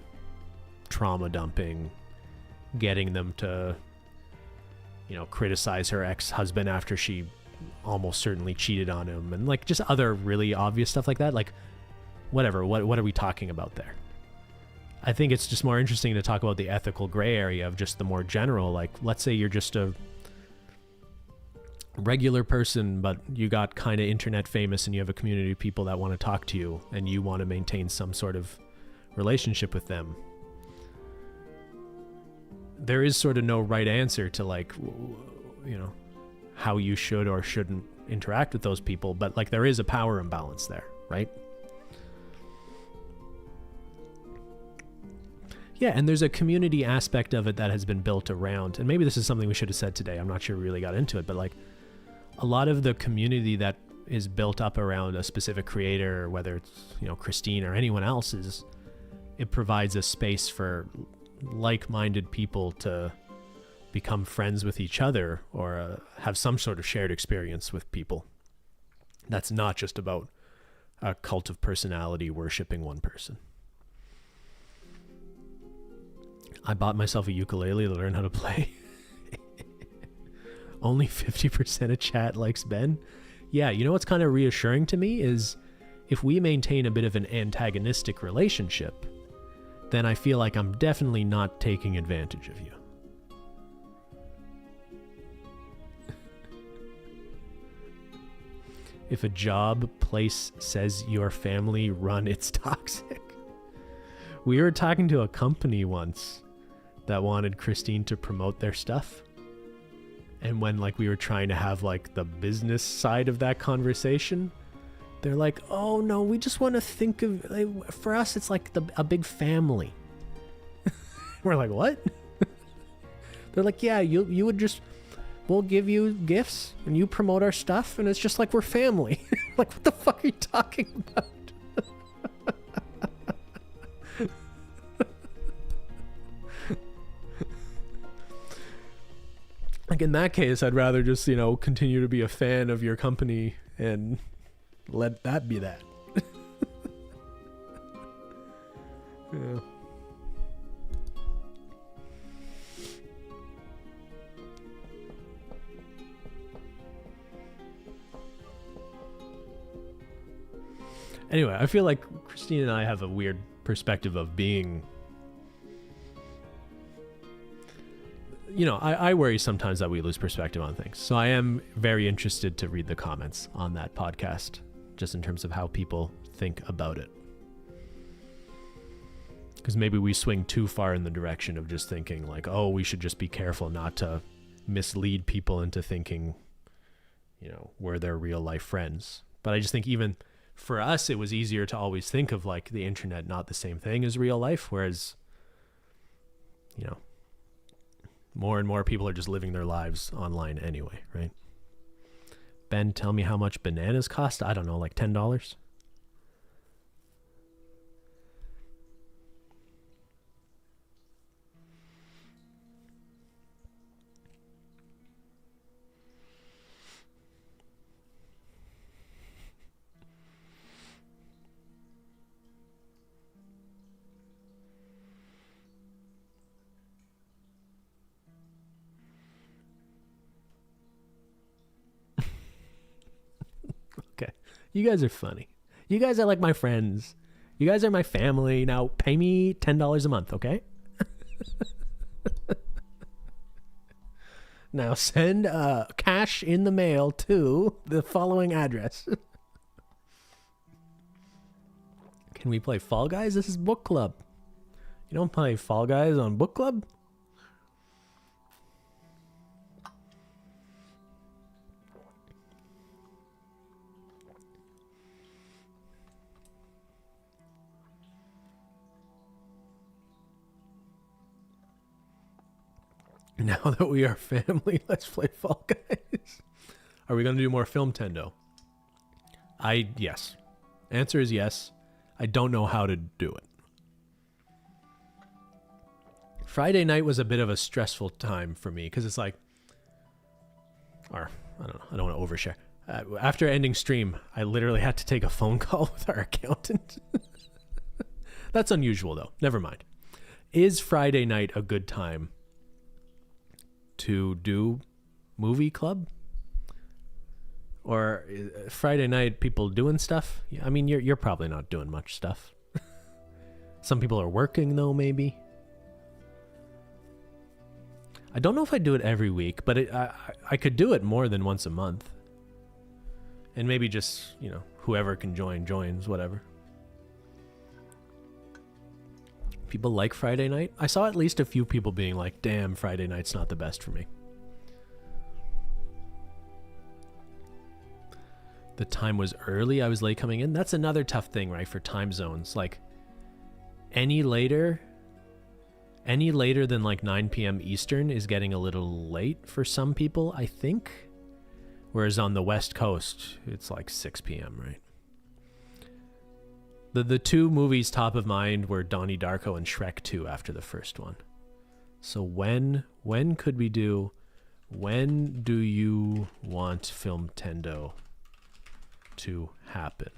trauma dumping, getting them to, criticize her ex-husband after she almost certainly cheated on him, and just other really obvious stuff like that. Whatever, what are we talking about there? I think it's just more interesting to talk about the ethical gray area of just the more general, let's say you're just a regular person, but you got kind of internet famous and you have a community of people that want to talk to you and you want to maintain some sort of relationship with them. There is sort of no right answer to how you should or shouldn't interact with those people, but there is a power imbalance there, right? Yeah, and there's a community aspect of it that has been built around, and maybe this is something we should have said today, I'm not sure we really got into it, but a lot of the community that is built up around a specific creator, whether it's, Christine or anyone else's, it provides a space for like-minded people to become friends with each other or have some sort of shared experience with people. That's not just about a cult of personality worshiping one person. I bought myself a ukulele to learn how to play. Only 50% of chat likes Ben. Yeah, what's kind of reassuring to me is if we maintain a bit of an antagonistic relationship, then I feel like I'm definitely not taking advantage of you. If a job place says your family run, it's toxic. We were talking to a company once that wanted Christine to promote their stuff. And when like we were trying to have like the business side of that conversation, they're like, oh no, we just want to think of, like, for us it's like a big family. We're like, what? They're like, yeah, you would just, we'll give you gifts and you promote our stuff and it's just like we're family. Like, what the fuck are you talking about? Like, in that case, I'd rather just, continue to be a fan of your company and let that be that. Yeah. Anyway, I feel like Christine and I have a weird perspective of being... I worry sometimes that we lose perspective on things. So I am very interested to read the comments on that podcast, just in terms of how people think about it. Because maybe we swing too far in the direction of just thinking like, oh, we should just be careful not to mislead people into thinking, we're their real life friends. But I just think even for us, it was easier to always think of like the internet not the same thing as real life, whereas, more and more people are just living their lives online anyway, right? Ben, tell me how much bananas cost. I don't know, like $10? Okay. You guys are funny. You guys are like my friends. You guys are my family. Now pay me $10 a month, okay? Now send cash in the mail to the following address. Can we play Fall Guys? This is book club. You don't play Fall Guys on book club? Now that we are family, let's play Fall Guys. Are we going to do more Filmtendo? Yes. Answer is yes. I don't know how to do it. Friday night was a bit of a stressful time for me because it's like, or I don't know, I don't want to overshare. After ending stream, I literally had to take a phone call with our accountant. That's unusual though. Never mind. Is Friday night a good time to do movie club? Or Friday night people doing stuff? I mean, you're probably not doing much stuff. Some people are working though, maybe. I don't know if I do it every week, but I could do it more than once a month. And maybe just, whoever can join, joins, whatever. People like Friday night. I saw at least a few people being like, damn, Friday night's not the best for me. The time was early. I was late coming in. That's another tough thing, right? For time zones. Like, any later than like 9 p.m. Eastern is getting a little late for some people, I think. Whereas on the West Coast, it's like 6 p.m., right? The two movies top of mind were Donnie Darko and Shrek 2 after the first one. So when could we do, when do you want Filmtendo to happen?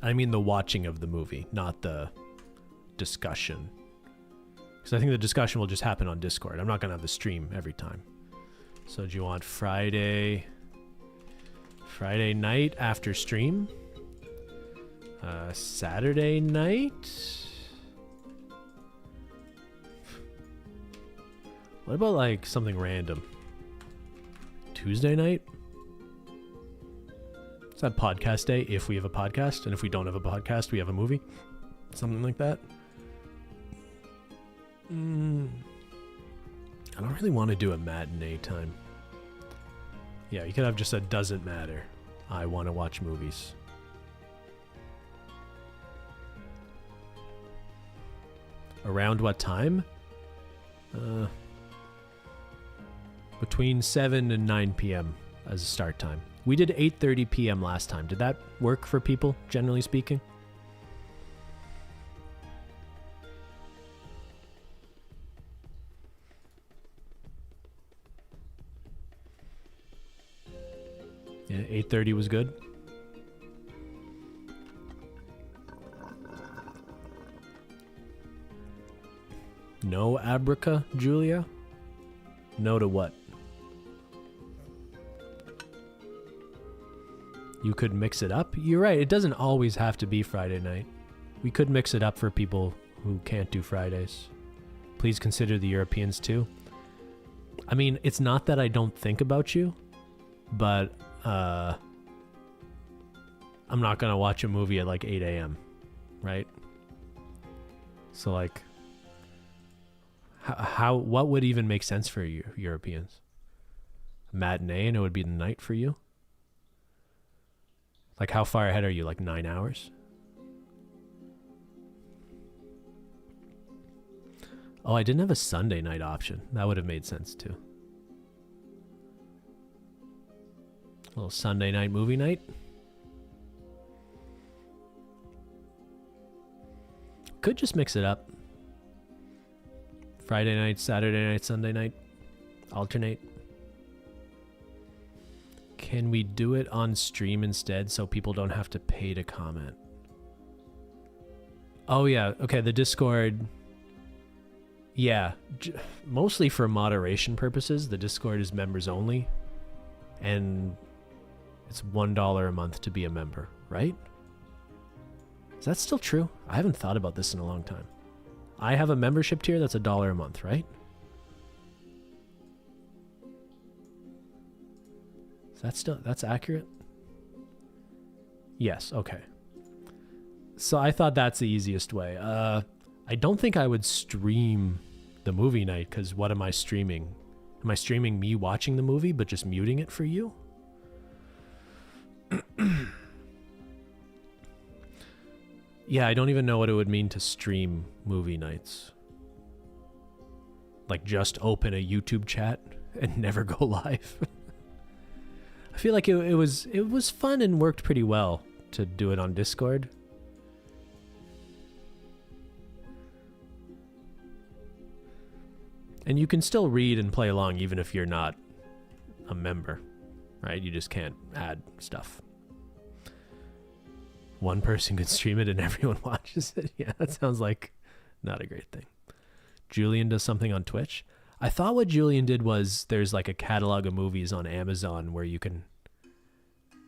I mean the watching of the movie, not the discussion. Because I think the discussion will just happen on Discord. I'm not going to have the stream every time. So do you want Friday night after stream? Saturday night? What about like something random? Tuesday night? Is that podcast day if we have a podcast? And if we don't have a podcast, we have a movie? Something like that? I don't really want to do a matinee time. Yeah, you could have just a doesn't matter. I want to watch movies. Around what time? Between 7 and 9 p.m. as a start time. We did 8:30 p.m. last time. Did that work for people, generally speaking? Yeah, 8:30 was good. No Abrica, Julia? No to what? You could mix it up? You're right, it doesn't always have to be Friday night. We could mix it up for people who can't do Fridays. Please consider the Europeans too. I mean, it's not that I don't think about you, but I'm not gonna watch a movie at like 8 a.m., right? So like, what would even make sense for you Europeans? A matinee and it would be the night for you? Like how far ahead are you? Like 9 hours? Oh, I didn't have a Sunday night option. That would have made sense too. A little Sunday night movie night. Could just mix it up. Friday night, Saturday night, Sunday night. Alternate. Can we do it on stream instead so people don't have to pay to comment? Oh yeah, okay, the Discord. Yeah, mostly for moderation purposes. The Discord is members only. And it's $1 a month to be a member, right? Is that still true? I haven't thought about this in a long time. I have a membership tier that's $1 a month, right? Is that still, that's accurate? Yes, okay. So I thought that's the easiest way. I don't think I would stream the movie night, because what am I streaming? Am I streaming me watching the movie but just muting it for you? Yeah, I don't even know what it would mean to stream movie nights. Like just open a YouTube chat and never go live. I feel like it was fun and worked pretty well to do it on Discord. And you can still read and play along even if you're not a member, right? You just can't add stuff. One person could stream it and everyone watches it. Yeah, that sounds like not a great thing. Julian does something on Twitch. I thought what Julian did was there's like a catalog of movies on Amazon where you can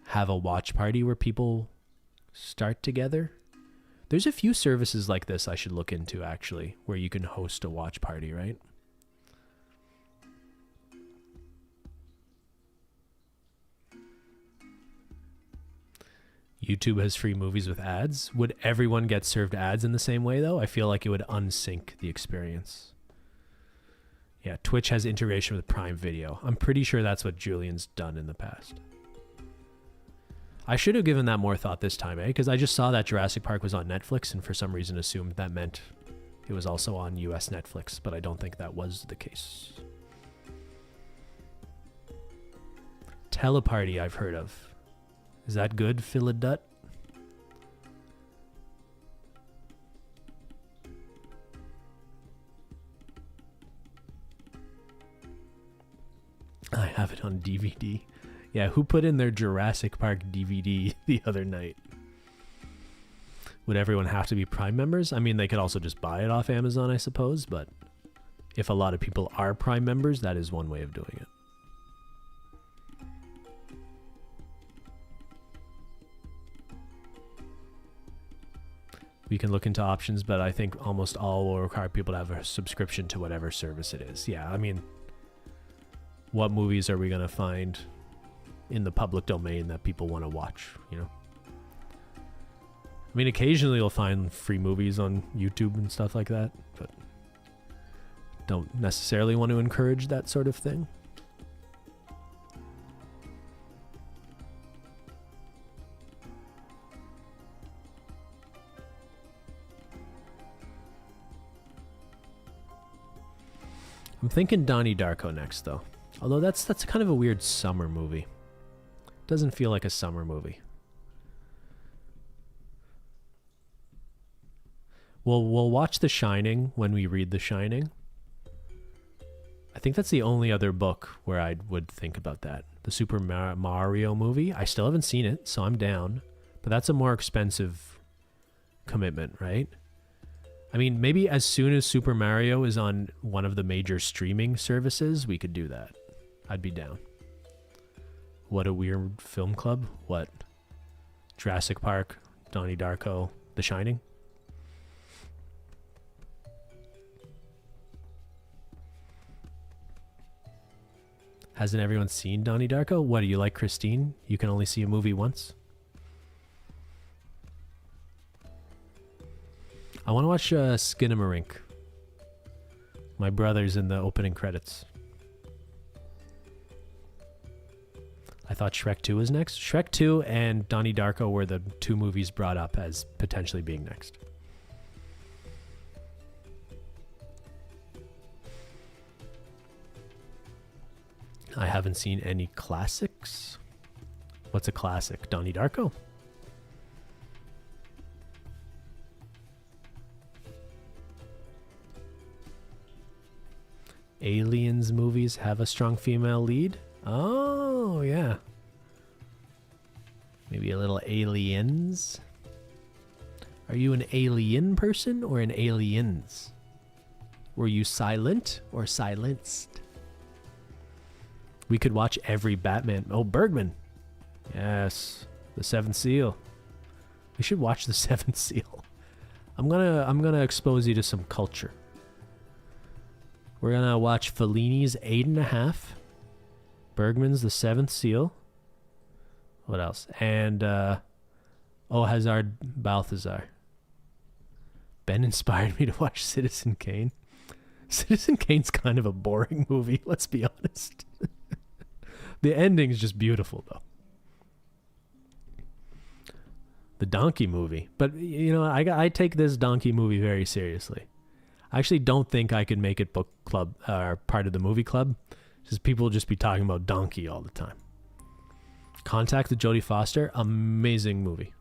have a watch party where people start together. There's a few services like this I should look into actually, where you can host a watch party, right? YouTube has free movies with ads. Would everyone get served ads in the same way, though? I feel like it would unsync the experience. Yeah, Twitch has integration with Prime Video. I'm pretty sure that's what Julian's done in the past. I should have given that more thought this time, because I just saw that Jurassic Park was on Netflix and for some reason assumed that meant it was also on US Netflix, but I don't think that was the case. Teleparty I've heard of. Is that good, Philidut? I have it on DVD. Yeah, who put in their Jurassic Park DVD the other night? Would everyone have to be Prime members? I mean, they could also just buy it off Amazon, I suppose, but if a lot of people are Prime members, that is one way of doing it. We can look into options, but I think almost all will require people to have a subscription to whatever service it is. Yeah, I mean, what movies are we going to find in the public domain that people want to watch, you know? I mean, occasionally you'll find free movies on YouTube and stuff like that, but don't necessarily want to encourage that sort of thing. I'm thinking Donnie Darko next, though. Although that's kind of a weird summer movie. Doesn't feel like a summer movie. We'll watch The Shining when we read The Shining. I think that's the only other book where I would think about that. The Super Mario movie. I still haven't seen it, so I'm down. But that's a more expensive commitment, right? I mean, maybe as soon as Super Mario is on one of the major streaming services, we could do that. I'd be down. What a weird film club. What? Jurassic Park, Donnie Darko, The Shining? Hasn't everyone seen Donnie Darko? What, do you like Christine? You can only see a movie once? I want to watch Skinamarink. My brother's in the opening credits. I thought Shrek 2 was next. Shrek 2 and Donnie Darko were the two movies brought up as potentially being next. I haven't seen any classics. What's a classic? Donnie Darko? Aliens movies have a strong female lead? Oh, yeah. Maybe a little Aliens? Are you an alien person or an aliens? Were you silent or silenced? We could watch every Batman. Oh, Bergman. Yes. The Seventh Seal. We should watch The Seventh Seal. I'm gonna expose you to some culture. We're gonna watch Fellini's 8.5, Bergman's The Seventh Seal. What else? And Hazard Balthazar. Ben inspired me to watch Citizen Kane. Citizen Kane's kind of a boring movie, let's be honest. The ending's just beautiful, though. The Donkey movie. But, you know, I take this Donkey movie very seriously. I actually don't think I could make it book club or part of the movie club, because people will just be talking about Donkey all the time. Contact with Jodie Foster, amazing movie.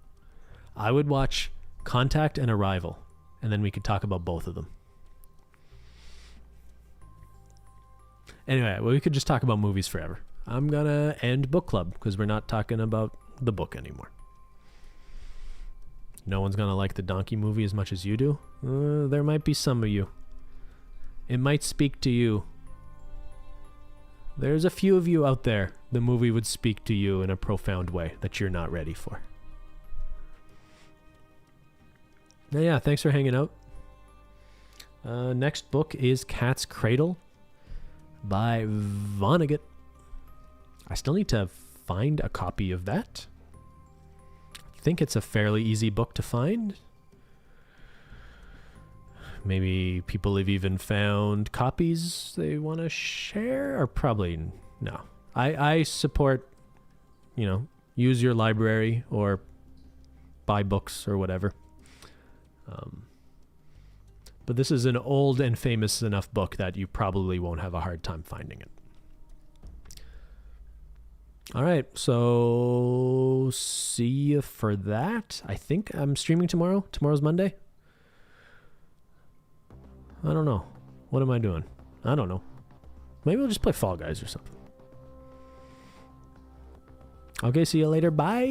I would watch Contact and Arrival, and then we could talk about both of them. Anyway, well, we could just talk about movies forever. I'm gonna end book club because we're not talking about the book anymore. No one's gonna like the Donkey movie as much as you do. There might be some of you. It might speak to you. There's a few of you out there the movie would speak to you in a profound way that you're not ready for. Now, yeah, thanks for hanging out. Next book is Cat's Cradle by Vonnegut. I still need to find a copy of that. I think it's a fairly easy book to find. Maybe people have even found copies they want to share, or probably no. I support, use your library or buy books or whatever. But this is an old and famous enough book that you probably won't have a hard time finding it. All right, so see you for that. I think I'm streaming tomorrow. Tomorrow's Monday. I don't know. What am I doing? I don't know. Maybe we'll just play Fall Guys or something. Okay, see you later. Bye.